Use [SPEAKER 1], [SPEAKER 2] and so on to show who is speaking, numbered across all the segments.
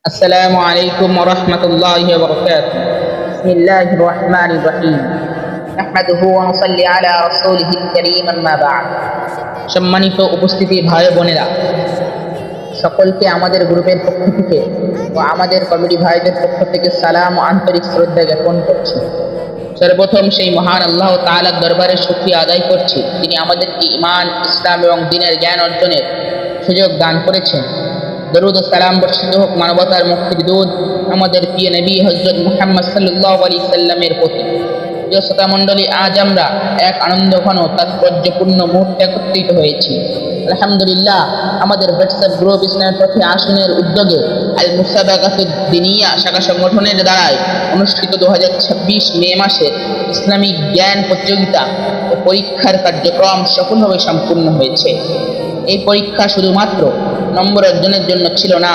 [SPEAKER 1] السلام عليكم ورحمة الله وبركاته. بسم الله الرحمن الرحيم. نحمده ونصلي على رسوله الكريم أما بعد. সম্মানিত উপস্থিতি ভাই বোনেরা, সকলকে আমাদের গ্রুপের পক্ষ থেকে ও আমাদের কমিটি ভাইদের পক্ষ থেকে সালাম ও আন্তরিক শ্রদ্ধা জ্ঞাপন করছি। সর্বপ্রথম সেই মহান আল্লাহ তাআলার দরবারে শুকরিয়া আদায় করছি, তিনি আমাদেরকে ঈমান, ইসলাম এবং দ্বীনের জ্ঞান অর্জনের সুযোগ দান করেছেন। দরুদ ও সালাম বর্ষিত হোক মানবতার মুক্তির দূত আমাদের প্রিয় নবী হযরত মুহাম্মদ সাল্লাল্লাহু আলাইহি সাল্লামের প্রতি। প্রিয় শ্রোতা মণ্ডলী, আজ আমরা এক আনন্দঘন তাৎপর্যপূর্ণ মুহূর্তে একত্রিত হয়েছি। আলহামদুলিল্লাহ, আমাদের হোয়াটসঅ্যাপ গ্রুপ ইসলামের পথে আসনের উদ্যোগে আল মুসাবাকাতুদ দ্বীনিয়া শাখা সংগঠনের দ্বারায় অনুষ্ঠিত 2026 মে মাসের ইসলামিক জ্ঞান প্রতিযোগিতা ও পরীক্ষার কার্যক্রম সফলভাবে সম্পূর্ণ হয়েছে। এই পরীক্ষা শুধুমাত্র নম্বর অর্জনের জন্য ছিল না,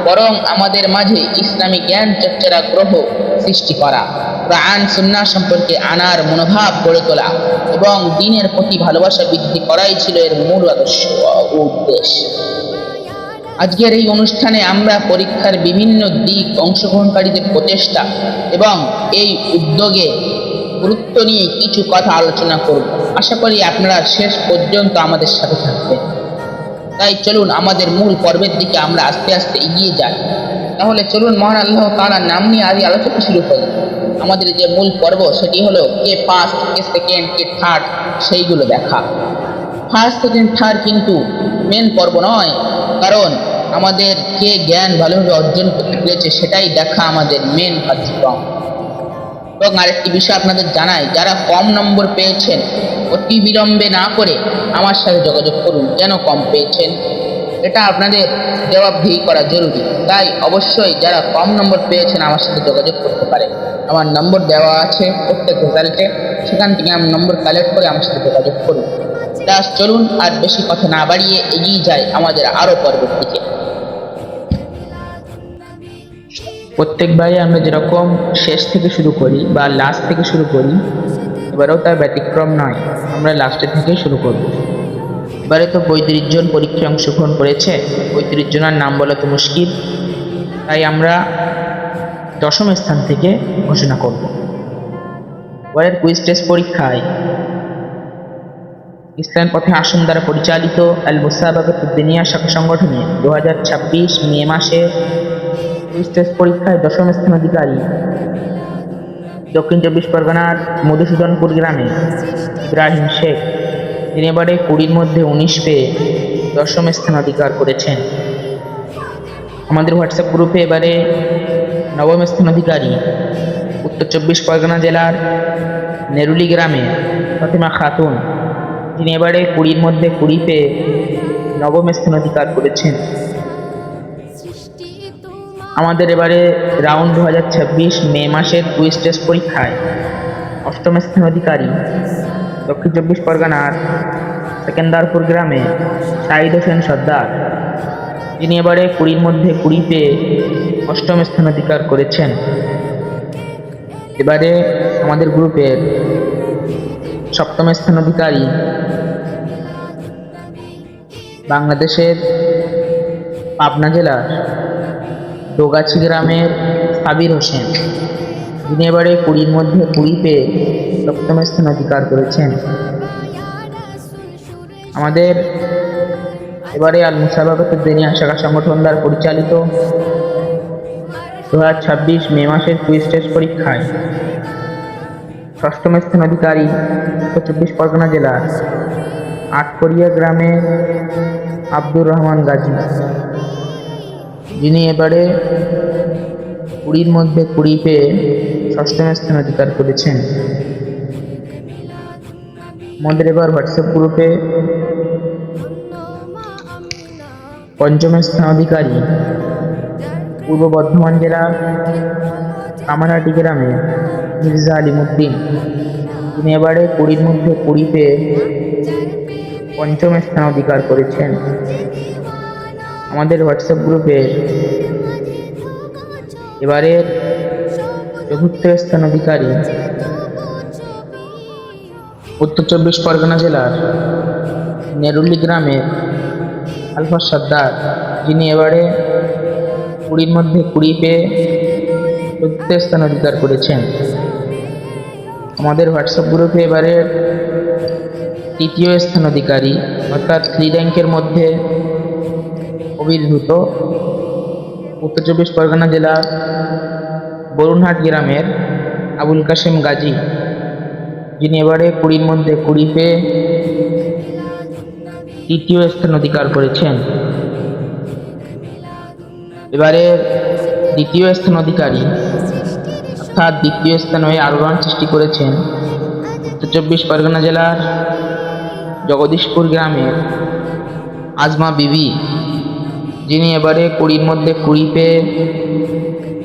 [SPEAKER 1] বরং আমাদের মাঝে ইসলামী জ্ঞান চর্চার আগ্রহ সৃষ্টি করা, কোরআন সুন্নাহ সম্পর্কে আনার মনোভাব গড়ে তোলা এবং দ্বীনের প্রতি ভালোবাসা বৃদ্ধি করাই ছিল এর মূল আদর্শ ও উদ্দেশ্য। আজকের এই অনুষ্ঠানে আমরা পরীক্ষার বিভিন্ন দিক, অংশগ্রহণকারীদের প্রচেষ্টা এবং এই উদ্যোগে গুরুত্ব নিয়ে কিছু কথা আলোচনা করব। আশা করি আপনারা শেষ পর্যন্ত আমাদের সাথে থাকবেন। তাই চলুন আমাদের মূল পর্বের দিকে আমরা আস্তে আস্তে এগিয়ে যাই। তাহলে চলুন মহান আল্লাহ তাআলার নাম নিয়ে আজ আলোচনা শুরু করি। আমাদের যে মূল পর্ব সেটি হলো কে ফার্স্ট, কে সেকেন্ড, কে থার্ড, সেইগুলো দেখা। ফার্স্ট, সেকেন্ড, থার্ড কিন্তু মেন পর্ব নয়, কারণ আমাদের কে জ্ঞান ভালোভাবে অর্জন করতে পেরেছে সেটাই দেখা আমাদের মেন কার্যক্রম। এবং আরেকটি বিষয় আপনাদের জানাই, যারা কম নম্বর পেয়েছেন অতি বিলম্বে না করে আমার সাথে যোগাযোগ করুন। কেন কম পেয়েছেন এটা আপনাদের জবাবদিহি করা জরুরি। তাই অবশ্যই যারা কম নম্বর পেয়েছেন আমার সাথে যোগাযোগ করতে পারেন। আমার নম্বর দেওয়া আছে প্রত্যেক রেজাল্টে, সেখান থেকে আমি নম্বর কালেক্ট করে আমার সাথে যোগাযোগ করুন। প্লাস চলুন আর বেশি কথা না বাড়িয়ে এগিয়ে যাই আমাদের আরও পর্বের দিকে। প্রত্যেকবারই আমরা যেরকম শেষ থেকে শুরু করি বা লাস্ট থেকে শুরু করি, এবারেও তার ব্যতিক্রম নয়, আমরা লাস্টের থেকেই শুরু করব। এবারে তো 35 জন পরীক্ষায় অংশগ্রহণ করেছে। 35 জনের নাম বলা তো মুশকিল, তাই আমরা দশম স্থান থেকে ঘোষণা করব। এবারের কুইজ টেস্ট পরীক্ষায় ইসলাম পথে আসন দ্বারা পরিচালিত আল মুসাবাকাতুদ দ্বীনিয়া শাখা সংগঠনে 2026 মে মাসে কুইজ টেস্ট পরীক্ষায় দশম স্থান অধিকারী দক্ষিণ 24 পরগনার মধুসূদনপুর গ্রামে ইব্রাহিম শেখ, তিনি এবারে 20-র মধ্যে 19 পেয়ে দশম স্থান অধিকার করেছেন। আমাদের হোয়াটসঅ্যাপ গ্রুপে এবারে নবম স্থান অধিকারী উত্তর 24 পরগনা জেলার নেরুলি গ্রামে ফাতেমা খাতুন, তিনি এবারে 20-র মধ্যে 20 পেয়ে নবম স্থান অধিকার করেছেন। আমাদের এবারে রাউন্ড 2026 মে মাসের কুইজ টেস্ট পরীক্ষায় অষ্টম স্থান অধিকারী দক্ষিণ 24 পরগনার সেকেন্দারপুর গ্রামে শাহিদ হোসেন সর্দার, তিনি এবারে 20-র মধ্যে 20 পেয়ে অষ্টম স্থান অধিকার করেছেন। এবারে আমাদের গ্রুপের সপ্তম স্থান অধিকারী বাংলাদেশের পাবনা জেলার দোগাছি গ্রামের সাবির হোসেন, যিনি এবারে 20-র মধ্যে 20 পেয়ে সপ্তম স্থান অধিকার করেছেন। আমাদের এবারে আল মুসাবাকাতুদ দ্বীনিয়া শাখা সংগঠন দ্বারা পরিচালিত 2026 মে মাসের কুইজ টেস্ট পরীক্ষায় ষষ্ঠম স্থান অধিকারী উত্তর 24 পরগনা জেলার আটকরিয়া গ্রামের আব্দুর রহমান গাজী, যিনি এবারে 20-র মধ্যে 20 পেয়ে ষষ্ঠম স্থান অধিকার করেছেন। আমাদের এবার হোয়াটসঅ্যাপ গ্রুপে পঞ্চম স্থান অধিকারী পূর্ব বর্ধমান জেলার কামারহাটি গ্রামে মির্জা আলিমুদ্দিন, তিনি এবারে 20-র মধ্যে 20 পেয়ে পঞ্চম স্থান অধিকার করেছেন। আমাদের হোয়াটসঅ্যাপ গ্রুপে এবারের চতুর্থ স্থান অধিকারী উত্তর 24 পরগনা জেলার নেরুলি গ্রামের আলফা সর্দার, যিনি এবারে কুড়ির মধ্যে 20 পেয়ে চতুর্থ স্থান অধিকার করেছেন। আমাদের হোয়াটসঅ্যাপ গ্রুপে এবারে তৃতীয় স্থান অধিকারী অর্থাৎ 3 র্যাঙ্কের মধ্যে আবির্ভূত উত্তর চব্বিশ পরগনা জেলার বরুণহাট গ্রামের আবুল কাশেম গাজী, যিনি এবারে 20-র মধ্যে 20 পেয়ে তৃতীয় স্থান অধিকার করেছেন। এবারে দ্বিতীয় স্থান অধিকারী অর্থাৎ দ্বিতীয় স্থান হয়ে আলোড়ন সৃষ্টি করেছেন উত্তর চব্বিশ পরগনা জেলার জগদীশপুর গ্রামের আজমা বিবি, যিনি এবারে 20-র মধ্যে 20 পেয়ে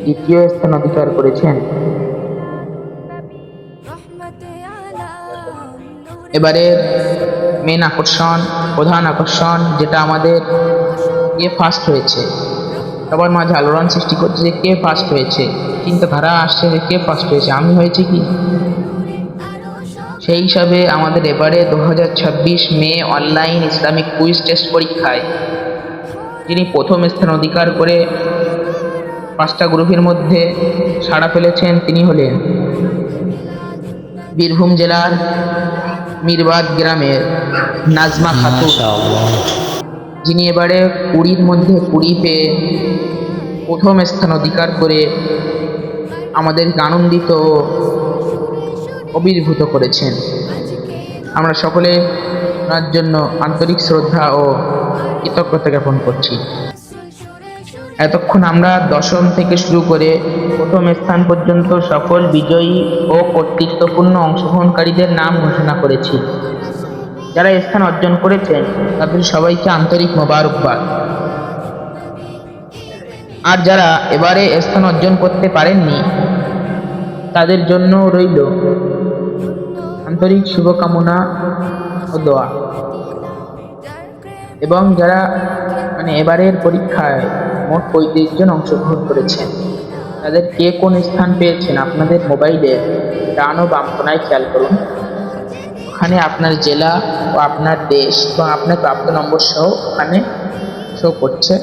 [SPEAKER 1] দ্বিতীয় স্থান অধিকার করেছেন। এবারে মেন আকর্ষণ, প্রধান আকর্ষণ যেটা আমাদের কে ফার্স্ট হয়েছে, সবার মাঝে আলোড়ন সৃষ্টি করছে যে কে ফার্স্ট হয়েছে, চিন্তাধারা আসছে যে কে ফার্স্ট হয়েছে, আমি হয়েছি কি। সেই হিসাবে আমাদের এবারে 2026 মে অনলাইন ইসলামিক কুইজ টেস্ট পরীক্ষায় যিনি প্রথম স্থান অধিকার করে 5টা গ্রুপের মধ্যে সাড়া ফেলেছেন তিনি হলেন বীরভূম জেলার মিরবাদ গ্রামের নাজমা খাতুন, যিনি এবারে 20-র মধ্যে 20 পেয়ে প্রথম স্থান অধিকার করে আমাদেরকে আনন্দিত ও অভিভূত করেছেন। আমরা সকলে ওনার জন্য আন্তরিক শ্রদ্ধা ও কৃতজ্ঞতা জ্ঞাপন করছি। এতক্ষণ আমরা দশম থেকে শুরু করে প্রথম স্থান পর্যন্ত সকল বিজয়ী ও কর্তৃত্বপূর্ণ অংশগ্রহণকারীদের নাম ঘোষণা করেছি। যারা স্থান অর্জন করেছেন তাদের সবাইকে আন্তরিক মোবারকবাদ। আর যারা এবারে স্থান অর্জন করতে পারেননি তাদের জন্য রইল আন্তরিক শুভকামনা ও দোয়া। এবং যারা এবারের পরীক্ষায় মোট 35 জন অংশগ্রহণ করেছেন, তাদের কে কোন স্থান পেয়েছেন আপনাদের মোবাইলের ডান ও বাম কোণায় খেয়াল করুন। ওখানে আপনার জেলা ও আপনার দেশ এবং আপনার প্রাপ্ত নম্বর সহ ওখানে শো করছে।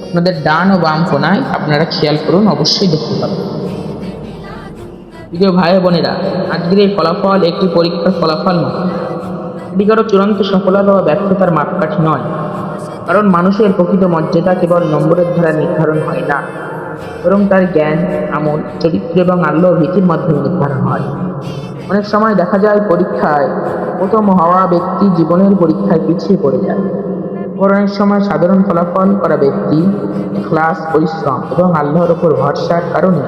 [SPEAKER 1] আপনাদের ডান ও বাম কোণায় আপনারা খেয়াল করুন, অবশ্যই দেখতে পাবেন। প্রিয় ভাই বোনেরা, আজকের এই ফলাফল একটি পরীক্ষার ফলাফল নয়, এটি কারো চূড়ান্ত সফলতা বা ব্যর্থতার মাপকাঠি নয়। কারণ মানুষের প্রকৃত মর্যাদা কেবল নম্বরের দ্বারা নির্ধারণ হয় না, বরং তার জ্ঞান, আমল, চরিত্র এবং আল্লাহর ভীতির মাধ্যমে নির্ধারণ হয়। অনেক সময় দেখা যায় পরীক্ষায় প্রথম হওয়া ব্যক্তি জীবনের পরীক্ষায় পিছিয়ে পড়ে যায়। আবার অনেক সময় সাধারণ ফলাফল করা ব্যক্তি ইখলাস, পরিশ্রম এবং আল্লাহর ওপর ভরসার কারণে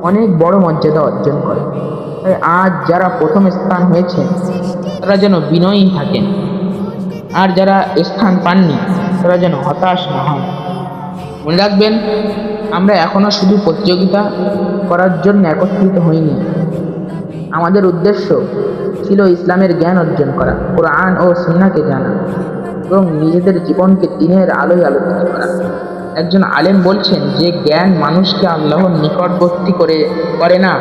[SPEAKER 1] অনেক বড় মর্যাদা অর্জন করে। তাই আজ যারা প্রথম স্থান হয়েছেন তারা যেন বিনয়ী থাকেন, আর যারা স্থান পাননি তারা যেন হতাশ না হন। মনে রাখবেন, আমরা এখনো শুধু প্রতিযোগিতা করার জন্য একত্রিত হইনি। আমাদের উদ্দেশ্য ছিল ইসলামের জ্ঞান অর্জন করা, কোরআন ও সুন্নাহকে জানা এবং নিজেদের জীবনকে দ্বীনের আলোয় আলোকিত করা। একজন আলেম বলছেন যে জ্ঞান মানুষকে আল্লাহর নিকটবর্তী করে না,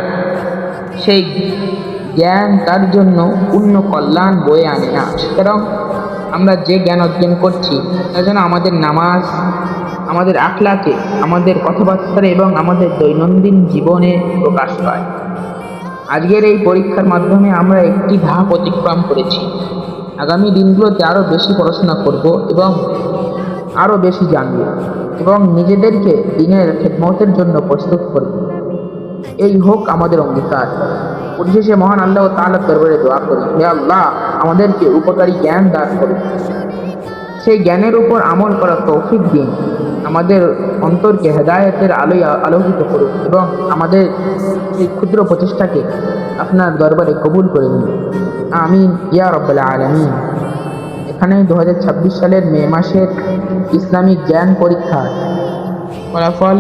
[SPEAKER 1] সেই জ্ঞান তার জন্য পূর্ণ কল্যাণ বয়ে আনে না। সুতরাং আমরা যে জ্ঞান অর্জন করছি তা যেন আমাদের নামাজ, আমাদের আখলাকে, আমাদের কথাবার্তা এবং আমাদের দৈনন্দিন জীবনে প্রকাশ পায়। আজকের এই পরীক্ষার মাধ্যমে আমরা একটি ধাপ অতিক্রম করেছি। আগামী দিনগুলোতে আরও বেশি পড়াশোনা করব এবং আরও বেশি জানব এবং নিজেদেরকে দ্বীনের খেদমতের জন্য প্রস্তুত করব। এই হোক আমাদের অঙ্গীকার। পরিশেষে মহান আল্লাহ তাআলার দরবারে দোয়া করি, হে আল্লাহ, আমাদেরকে উপকারী জ্ঞান দান করুন, সেই জ্ঞানের উপর আমল করার তৌফিক দিন, আমাদের অন্তরকে হেদায়েতের আলোয় আলোকিত করুন এবং আমাদের এই ক্ষুদ্র প্রচেষ্টাকে আপনার দরবারে কবুল করে নিন। আমিন ইয়া রাব্বাল আলামিন। এখানে 2026 সালের মে মাসের ইসলামিক জ্ঞান পরীক্ষার ফলাফল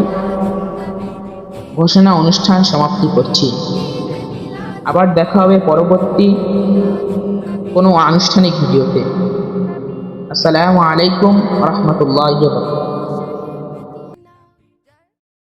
[SPEAKER 1] ঘোষণা অনুষ্ঠান সমাপ্তি করছি। আবার দেখা হবে পরবর্তী কোনো আনুষ্ঠানিক ভিডিওতে। আসসালামু আলাইকুম ওয়া রাহমাতুল্লাহি ওয়া বারাকাতুহু।